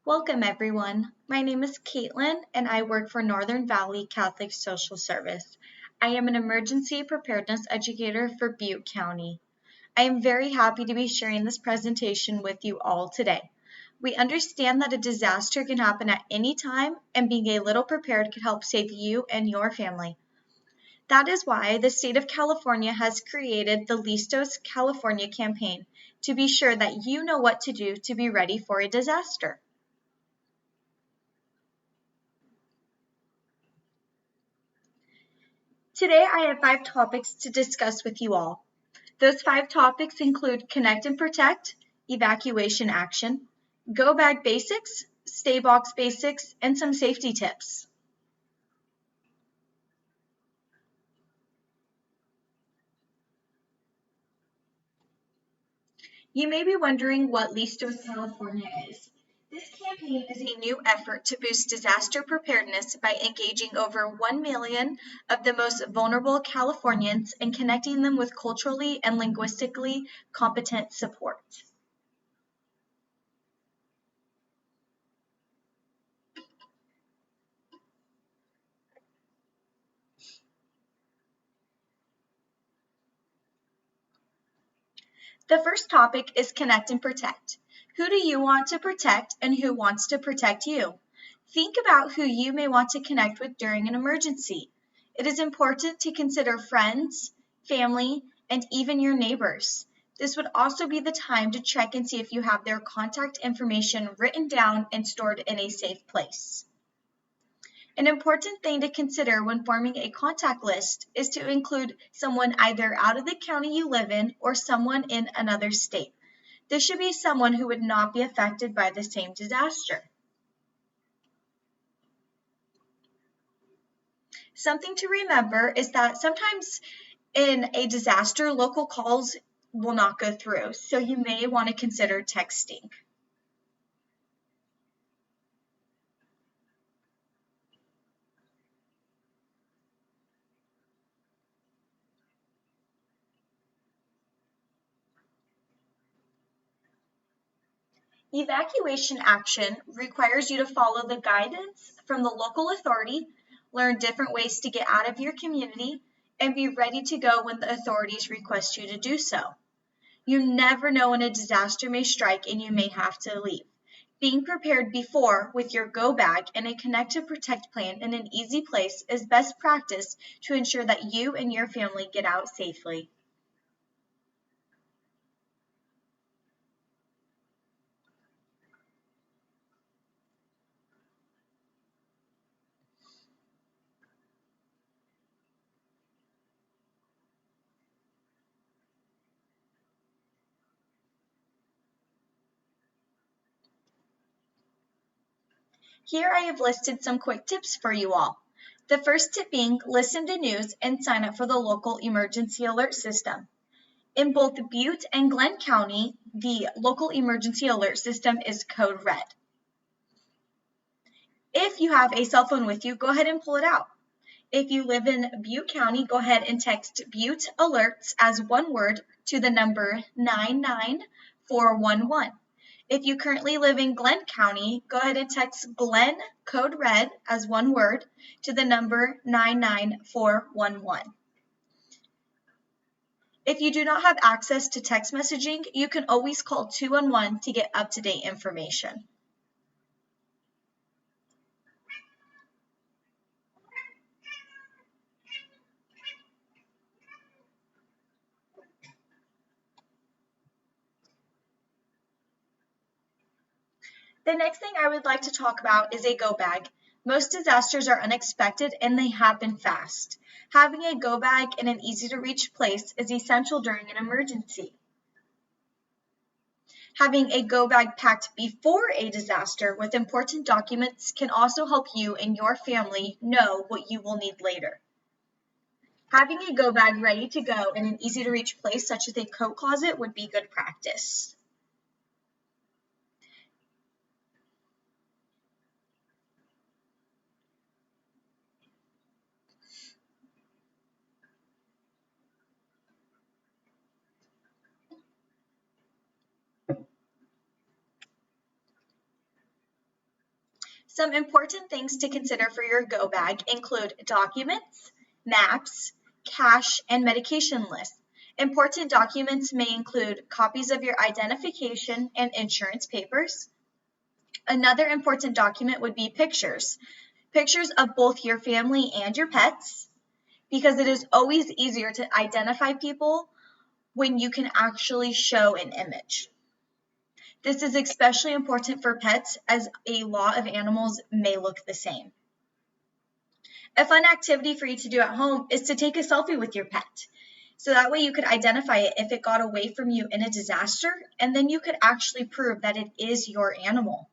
Welcome everyone. My name is Caitlin and I work for Northern Valley Catholic Social Service. I am an emergency preparedness educator for Butte County. I am very happy to be sharing this presentation with you all today. We understand that a disaster can happen at any time and being a little prepared can help save you and your family. That is why the state of California has created the Listos California campaign to be sure that you know what to do to be ready for a disaster. Today I have 5 topics to discuss with you all. Those 5 topics include connect and protect, evacuation action, go bag basics, stay box basics, and some safety tips. You may be wondering what Listos California is. This campaign is a new effort to boost disaster preparedness by engaging over 1 million of the most vulnerable Californians and connecting them with culturally and linguistically competent support. The first topic is connect and protect. Who do you want to protect and who wants to protect you? Think about who you may want to connect with during an emergency. It is important to consider friends, family, and even your neighbors. This would also be the time to check and see if you have their contact information written down and stored in a safe place. An important thing to consider when forming a contact list is to include someone either out of the county you live in or someone in another state. This should be someone who would not be affected by the same disaster. Something to remember is that sometimes in a disaster, local calls will not go through, so you may want to consider texting. Evacuation action requires you to follow the guidance from the local authority, learn different ways to get out of your community, and be ready to go when the authorities request you to do so. You never know when a disaster may strike and you may have to leave. Being prepared before with your go bag and a connect to protect plan in an easy place is best practice to ensure that you and your family get out safely. Here I have listed some quick tips for you all. The first tip being listen to news and sign up for the local emergency alert system. In both Butte and Glenn County, the local emergency alert system is code red. If you have a cell phone with you, go ahead and pull it out. If you live in Butte County, go ahead and text Butte Alerts as one word to the number 99411. If you currently live in Glenn County, go ahead and text Glenn code red as one word to the number 99411. If you do not have access to text messaging, you can always call 211 to get up-to-date information. The next thing I would like to talk about is a go bag. Most disasters are unexpected and they happen fast. Having a go bag in an easy-to-reach place is essential during an emergency. Having a go bag packed before a disaster with important documents can also help you and your family know what you will need later. Having a go bag ready to go in an easy-to-reach place such as a coat closet would be good practice. Some important things to consider for your go bag include documents, maps, cash, and medication lists. Important documents may include copies of your identification and insurance papers. Another important document would be pictures. Pictures of both your family and your pets, because it is always easier to identify people when you can actually show an image. This is especially important for pets, as a lot of animals may look the same. A fun activity for you to do at home is to take a selfie with your pet. So that way you could identify it if it got away from you in a disaster, and then you could actually prove that it is your animal.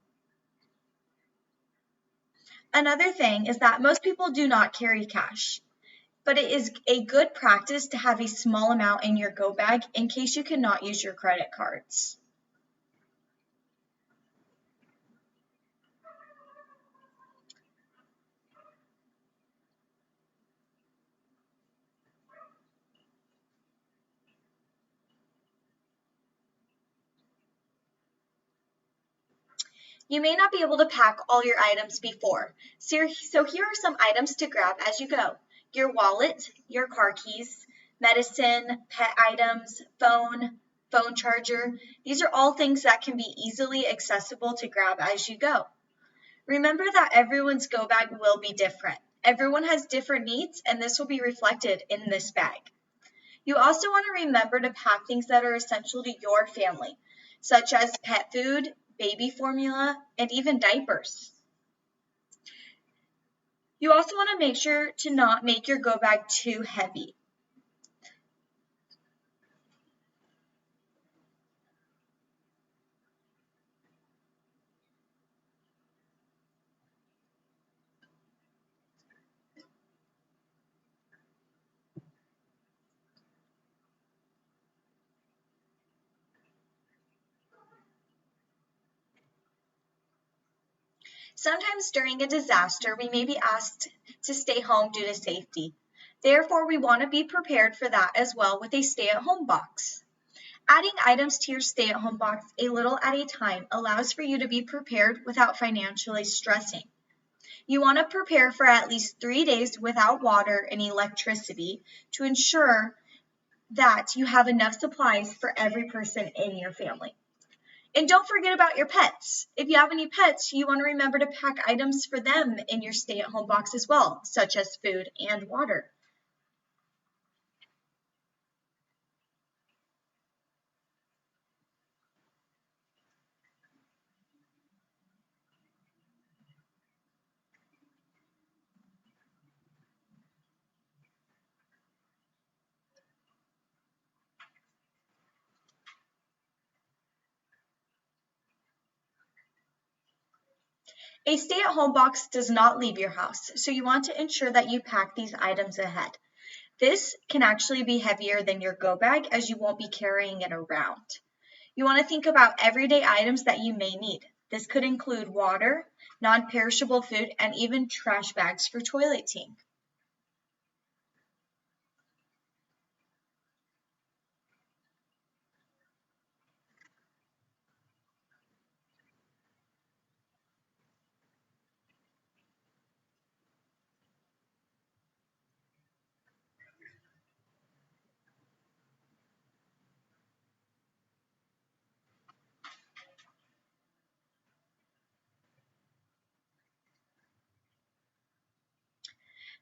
Another thing is that most people do not carry cash, but it is a good practice to have a small amount in your go bag in case you cannot use your credit cards. You may not be able to pack all your items before, so here are some items to grab as you go. Your wallet, your car keys, medicine, pet items, phone charger. These are all things that can be easily accessible to grab as you go. Remember that everyone's go bag will be different. Everyone has different needs, and this will be reflected in this bag. You also want to remember to pack things that are essential to your family, such as pet food, baby formula, and even diapers. You also want to make sure to not make your go bag too heavy. Sometimes during a disaster, we may be asked to stay home due to safety. Therefore, we want to be prepared for that as well with a stay-at-home box. Adding items to your stay-at-home box a little at a time allows for you to be prepared without financially stressing. You want to prepare for at least 3 days without water and electricity to ensure that you have enough supplies for every person in your family. And don't forget about your pets. If you have any pets, you want to remember to pack items for them in your stay-at-home box as well, such as food and water. A stay-at-home box does not leave your house, so you want to ensure that you pack these items ahead. This can actually be heavier than your go bag, as you won't be carrying it around. You want to think about everyday items that you may need. This could include water, non-perishable food, and even trash bags for toileting.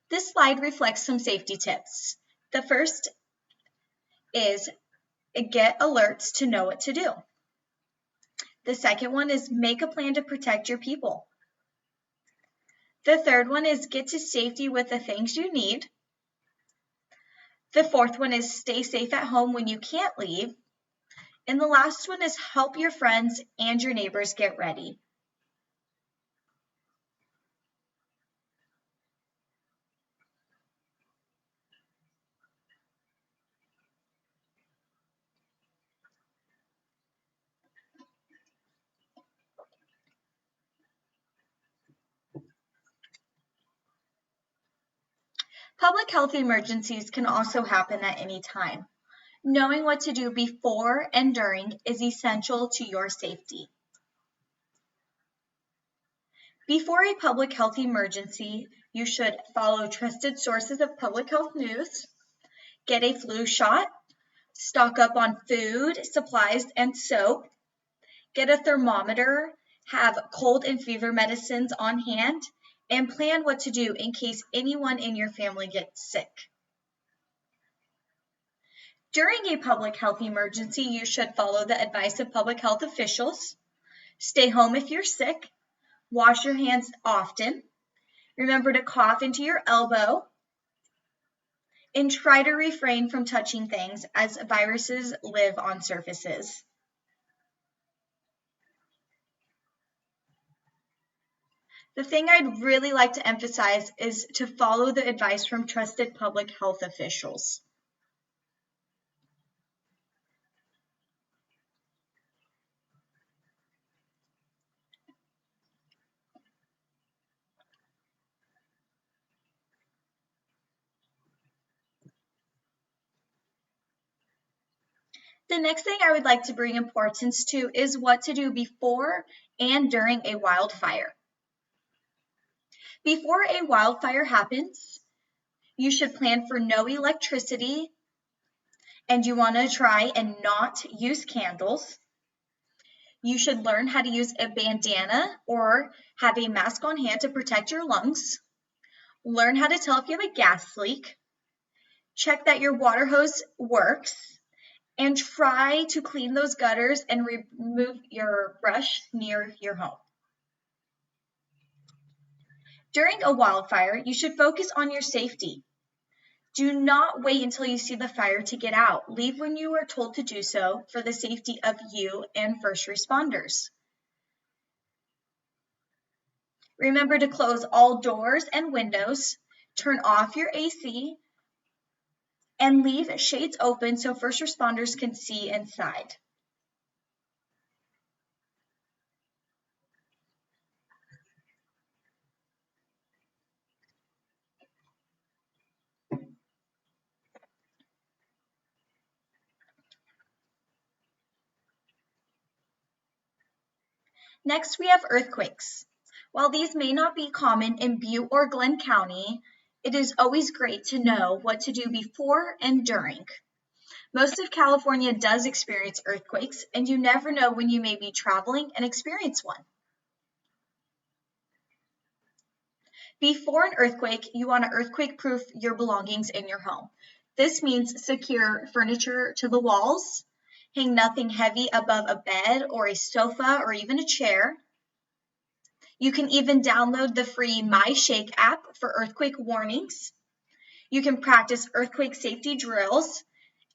This slide reflects some safety tips. The first is get alerts to know what to do. The second one is make a plan to protect your people. The third one is get to safety with the things you need. The fourth one is stay safe at home when you can't leave. And the last one is help your friends and your neighbors get ready. Public health emergencies can also happen at any time. Knowing what to do before and during is essential to your safety. Before a public health emergency, you should follow trusted sources of public health news, get a flu shot, stock up on food, supplies, and soap, get a thermometer, have cold and fever medicines on hand, and plan what to do in case anyone in your family gets sick. During a public health emergency, you should follow the advice of public health officials. Stay home if you're sick. Wash your hands often. Remember to cough into your elbow. And try to refrain from touching things as viruses live on surfaces. The thing I'd really like to emphasize is to follow the advice from trusted public health officials. The next thing I would like to bring importance to is what to do before and during a wildfire. Before a wildfire happens, you should plan for no electricity, and you want to try and not use candles. You should learn how to use a bandana or have a mask on hand to protect your lungs. Learn how to tell if you have a gas leak. Check that your water hose works. And try to clean those gutters and remove your brush near your home. During a wildfire, you should focus on your safety. Do not wait until you see the fire to get out. Leave when you are told to do so for the safety of you and first responders. Remember to close all doors and windows, turn off your AC, and leave shades open so first responders can see inside. Next, we have earthquakes. While these may not be common in Butte or Glenn County, it is always great to know what to do before and during. Most of California does experience earthquakes, and you never know when you may be traveling and experience one. Before an earthquake, you want to earthquake-proof your belongings in your home. This means secure furniture to the walls, hang nothing heavy above a bed or a sofa or even a chair. You can even download the free MyShake app for earthquake warnings. You can practice earthquake safety drills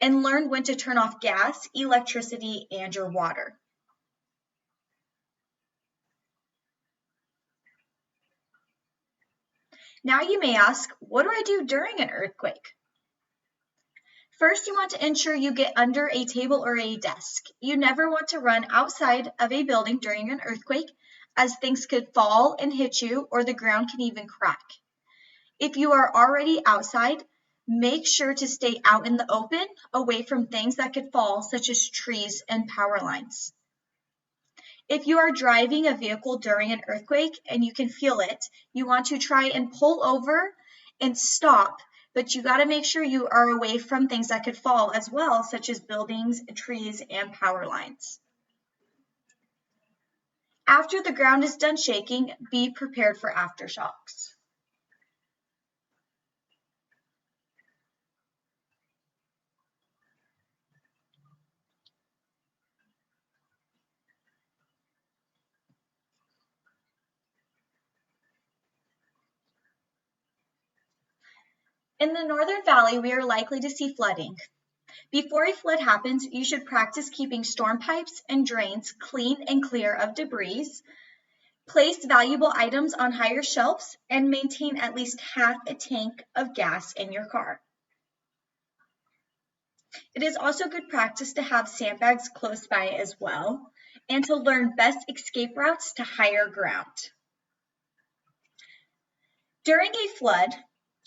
and learn when to turn off gas, electricity, and your water. Now you may ask, what do I do during an earthquake? First, you want to ensure you get under a table or a desk. You never want to run outside of a building during an earthquake, as things could fall and hit you, or the ground can even crack. If you are already outside, make sure to stay out in the open, away from things that could fall, such as trees and power lines. If you are driving a vehicle during an earthquake and you can feel it, you want to try and pull over and stop, but you got to make sure you are away from things that could fall as well, such as buildings, trees, and power lines. After the ground is done shaking, be prepared for aftershocks. In the Northern Valley, we are likely to see flooding. Before a flood happens, you should practice keeping storm pipes and drains clean and clear of debris, place valuable items on higher shelves, and maintain at least half a tank of gas in your car. It is also good practice to have sandbags close by as well, and to learn best escape routes to higher ground. During a flood,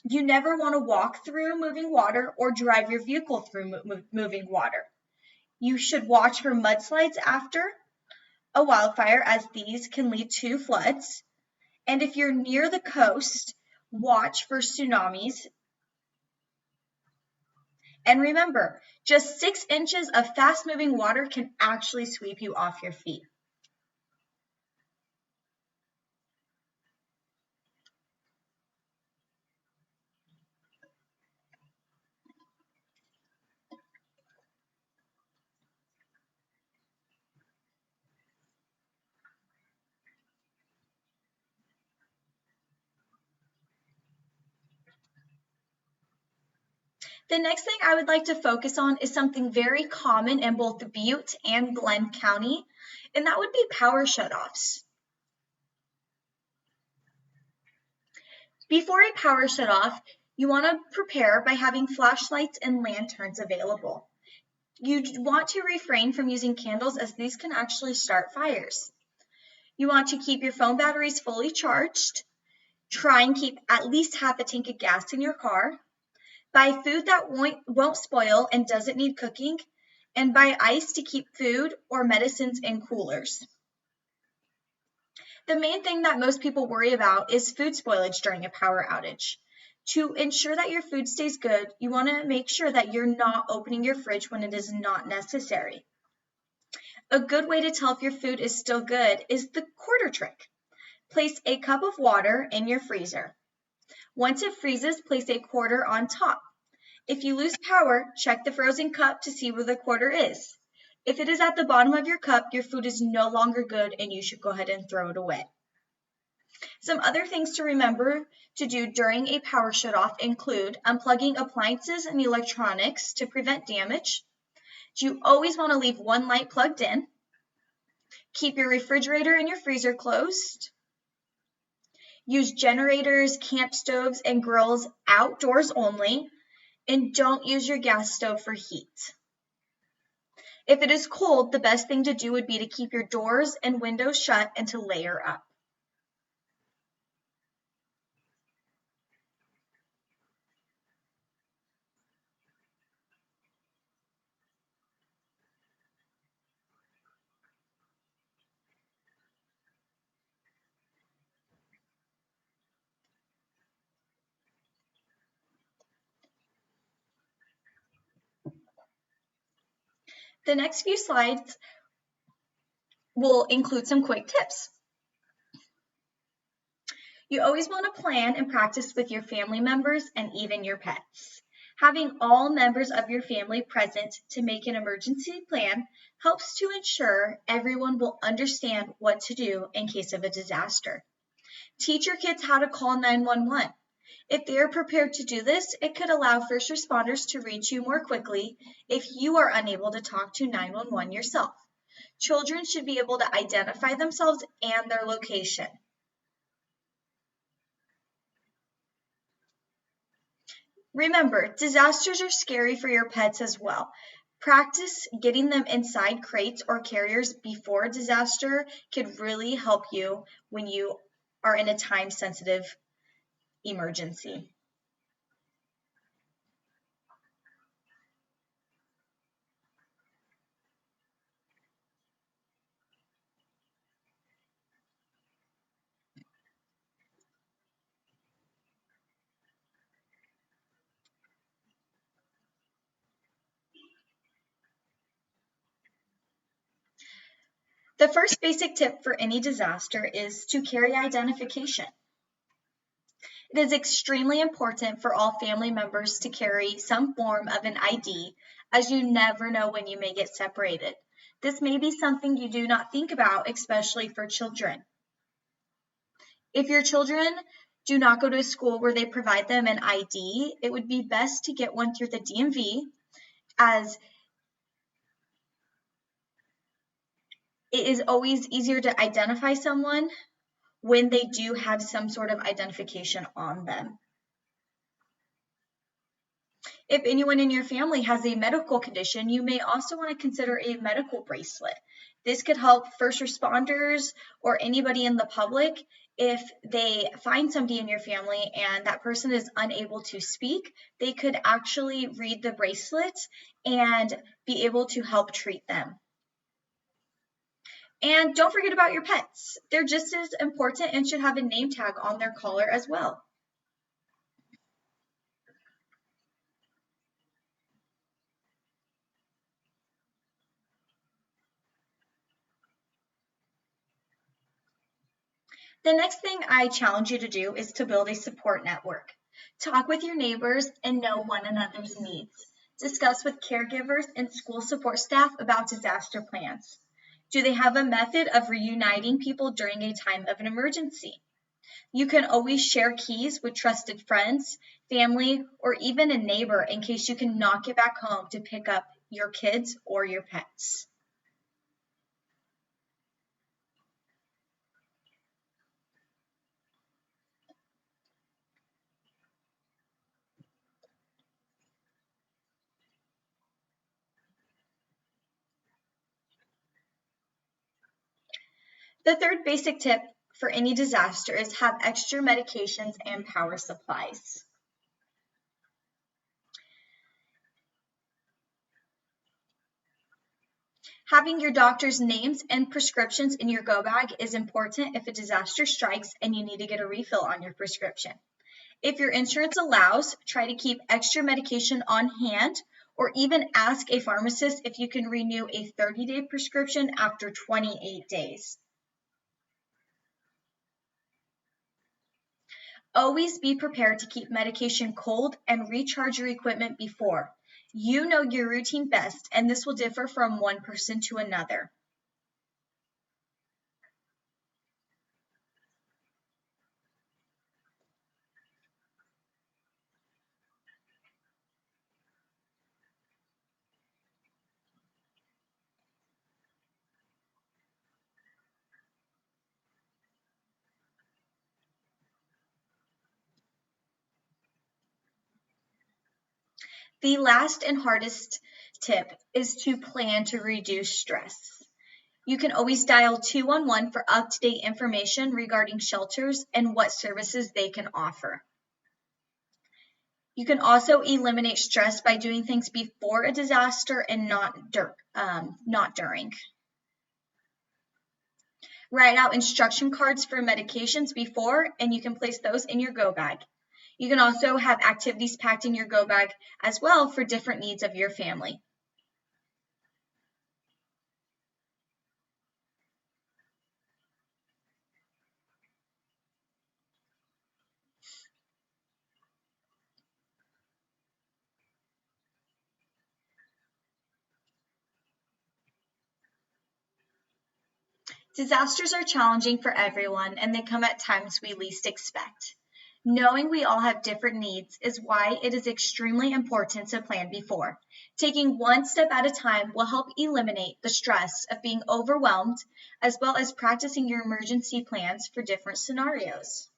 you never want to walk through moving water or drive your vehicle through moving water. You should watch for mudslides after a wildfire, as these can lead to floods. And if you're near the coast, watch for tsunamis. And remember, just 6 inches of fast-moving water can actually sweep you off your feet. The next thing I would like to focus on is something very common in both Butte and Glenn County, and that would be power shutoffs. Before a power shutoff, you want to prepare by having flashlights and lanterns available. You want to refrain from using candles as these can actually start fires. You want to keep your phone batteries fully charged. Try and keep at least half a tank of gas in your car. Buy food that won't spoil and doesn't need cooking, and buy ice to keep food or medicines in coolers. The main thing that most people worry about is food spoilage during a power outage. To ensure that your food stays good, you want to make sure that you're not opening your fridge when it is not necessary. A good way to tell if your food is still good is the quarter trick. Place a cup of water in your freezer. Once it freezes, place a quarter on top. If you lose power, check the frozen cup to see where the quarter is. If it is at the bottom of your cup, your food is no longer good and you should go ahead and throw it away. Some other things to remember to do during a power shutoff include unplugging appliances and electronics to prevent damage. You always want to leave one light plugged in. Keep your refrigerator and your freezer closed. Use generators, camp stoves, and grills outdoors only, and don't use your gas stove for heat. If it is cold, the best thing to do would be to keep your doors and windows shut and to layer up. The next few slides will include some quick tips. You always want to plan and practice with your family members and even your pets. Having all members of your family present to make an emergency plan helps to ensure everyone will understand what to do in case of a disaster. Teach your kids how to call 911. If they are prepared to do this, it could allow first responders to reach you more quickly if you are unable to talk to 911 yourself. Children should be able to identify themselves and their location. Remember, disasters are scary for your pets as well. Practice getting them inside crates or carriers before a disaster could really help you when you are in a time-sensitive emergency. The first basic tip for any disaster is to carry identification. It is extremely important for all family members to carry some form of an ID, as you never know when you may get separated. This may be something you do not think about, especially for children. If your children do not go to a school where they provide them an ID, it would be best to get one through the DMV, as it is always easier to identify someone when they do have some sort of identification on them. If anyone in your family has a medical condition, you may also want to consider a medical bracelet. This could help first responders or anybody in the public if they find somebody in your family and that person is unable to speak. They could actually read the bracelet and be able to help treat them. And don't forget about your pets. They're just as important and should have a name tag on their collar as well. The next thing I challenge you to do is to build a support network. Talk with your neighbors and know one another's needs. Discuss with caregivers and school support staff about disaster plans. Do they have a method of reuniting people during a time of an emergency? You can always share keys with trusted friends, family, or even a neighbor in case you cannot get back home to pick up your kids or your pets. The third basic tip for any disaster is have extra medications and power supplies. Having your doctor's names and prescriptions in your go bag is important if a disaster strikes and you need to get a refill on your prescription. If your insurance allows, try to keep extra medication on hand or even ask a pharmacist if you can renew a 30-day prescription after 28 days. Always be prepared to keep medication cold and recharge your equipment before. You know your routine best, and this will differ from one person to another. The last and hardest tip is to plan to reduce stress. You can always dial 211 for up-to-date information regarding shelters and what services they can offer. You can also eliminate stress by doing things before a disaster and not during. Write out instruction cards for medications before, and you can place those in your go bag. You can also have activities packed in your go bag as well for different needs of your family. Disasters are challenging for everyone, and they come at times we least expect. Knowing we all have different needs is why it is extremely important to plan before. Taking one step at a time will help eliminate the stress of being overwhelmed, as well as practicing your emergency plans for different scenarios.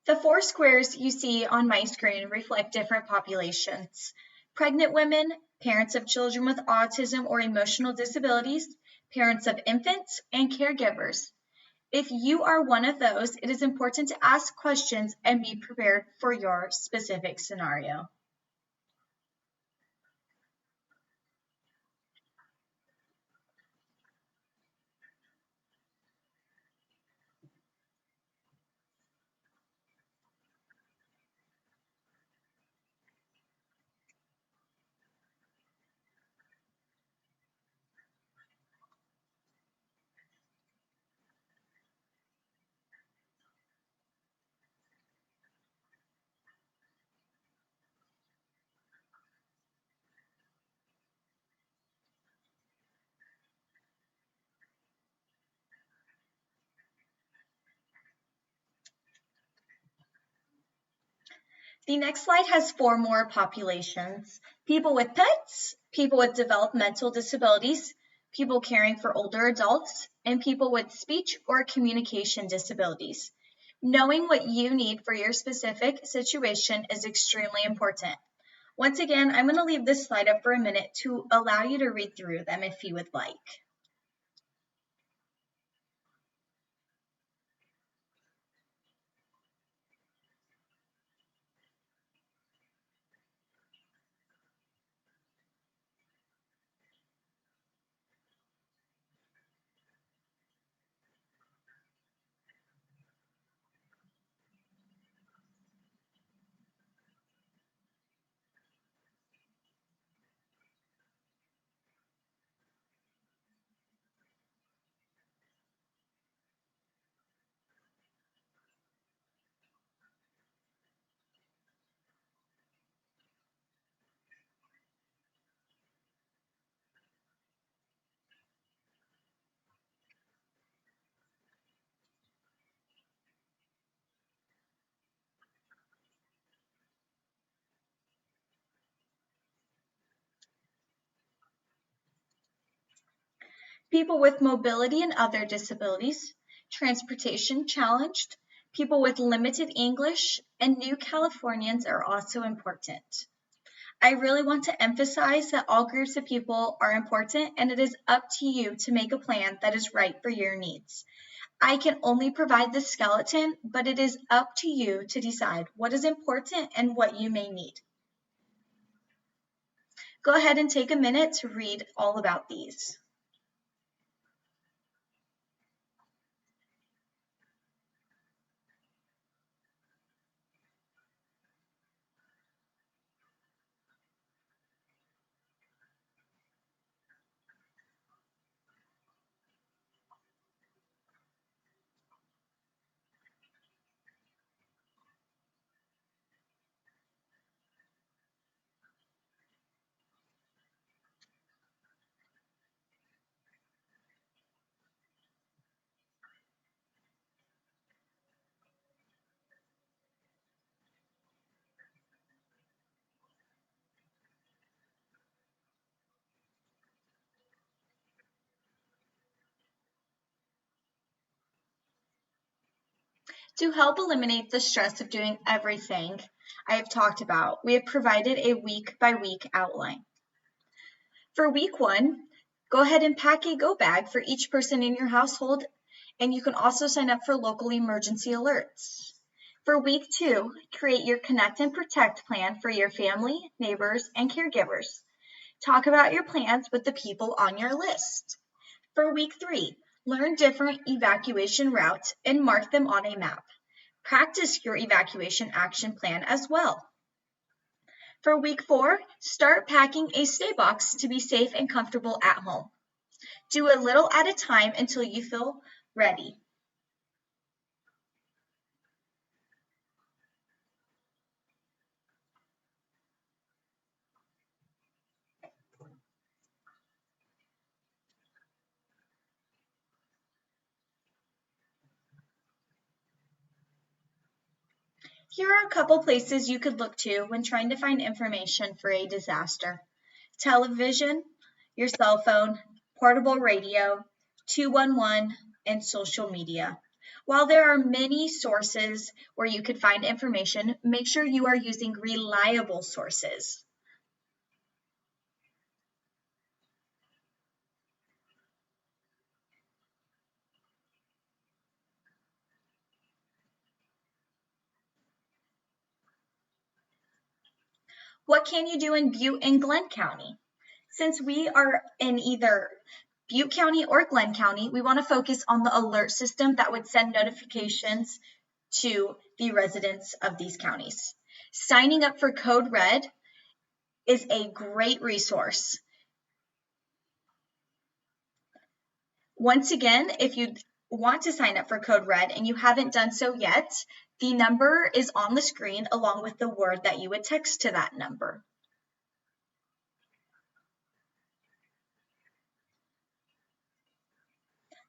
The four squares you see on my screen reflect different populations: pregnant women, parents of children with autism or emotional disabilities, parents of infants, and caregivers. If you are one of those, it is important to ask questions and be prepared for your specific scenario. The next slide has four more populations: people with pets, people with developmental disabilities, people caring for older adults, and people with speech or communication disabilities. Knowing what you need for your specific situation is extremely important. Once again, I'm going to leave this slide up for a minute to allow you to read through them if you would like. People with mobility and other disabilities, transportation challenged, people with limited English, and new Californians are also important. I really want to emphasize that all groups of people are important, and it is up to you to make a plan that is right for your needs. I can only provide the skeleton, but it is up to you to decide what is important and what you may need. Go ahead and take a minute to read all about these. To help eliminate the stress of doing everything I have talked about, we have provided a week-by-week outline. For week 1, go ahead and pack a go bag for each person in your household, and you can also sign up for local emergency alerts. For week 2, create your Connect and Protect plan for your family, neighbors, and caregivers. Talk about your plans with the people on your list. For week 3, learn different evacuation routes and mark them on a map. Practice your evacuation action plan as well. For week 4, start packing a stay box to be safe and comfortable at home. Do a little at a time until you feel ready. Here are a couple places you could look to when trying to find information for a disaster. Television, your cell phone, portable radio, 211, and social media. While there are many sources where you could find information, make sure you are using reliable sources. What can you do in Butte and Glenn County? Since we are in either Butte County or Glenn County, we want to focus on the alert system that would send notifications to the residents of these counties. Signing up for Code Red is a great resource. Once again, if you want to sign up for Code Red and you haven't done so yet, the number is on the screen along with the word that you would text to that number.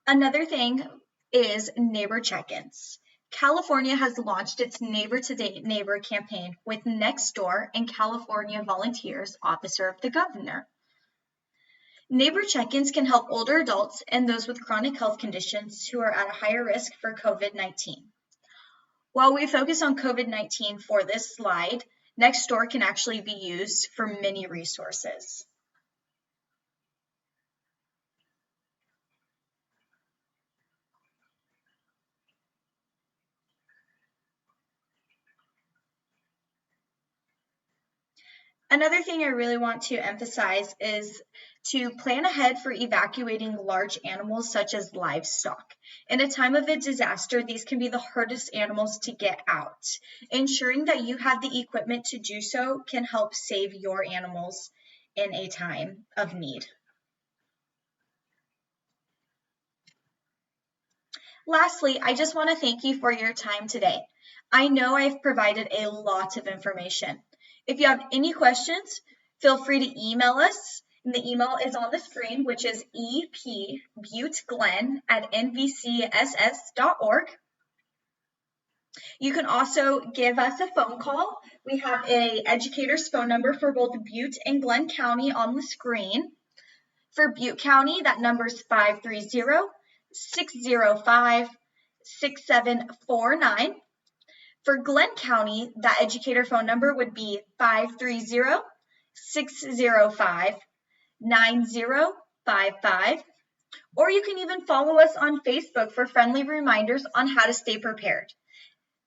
Another thing is neighbor check-ins. California has launched its Neighbor to Neighbor campaign with Nextdoor and California Volunteers Officer of the Governor. Neighbor check-ins can help older adults and those with chronic health conditions who are at a higher risk for COVID-19. While we focus on COVID-19 for this slide, next door can actually be used for many resources. Another thing I really want to emphasize is to plan ahead for evacuating large animals such as livestock. In a time of a disaster, these can be the hardest animals to get out. Ensuring that you have the equipment to do so can help save your animals in a time of need. Lastly, I just want to thank you for your time today. I know I've provided a lot of information. If you have any questions, feel free to email us. And the email is on the screen, which is EPButteGlenn@NVCSS.org. You can also give us a phone call. We have an educator's phone number for both Butte and Glenn County on the screen. For Butte County, that number is 530-605-6749. For Glenn County, that educator phone number would be 530-605-9055. Or you can even follow us on Facebook for friendly reminders on how to stay prepared.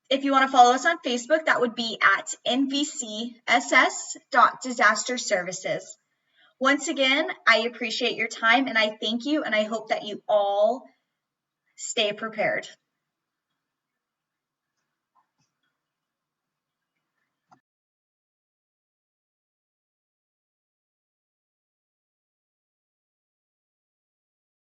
If you want to follow us on Facebook, that would be at NVCSS.disasterservices. Once again, I appreciate your time and I thank you and I hope that you all stay prepared.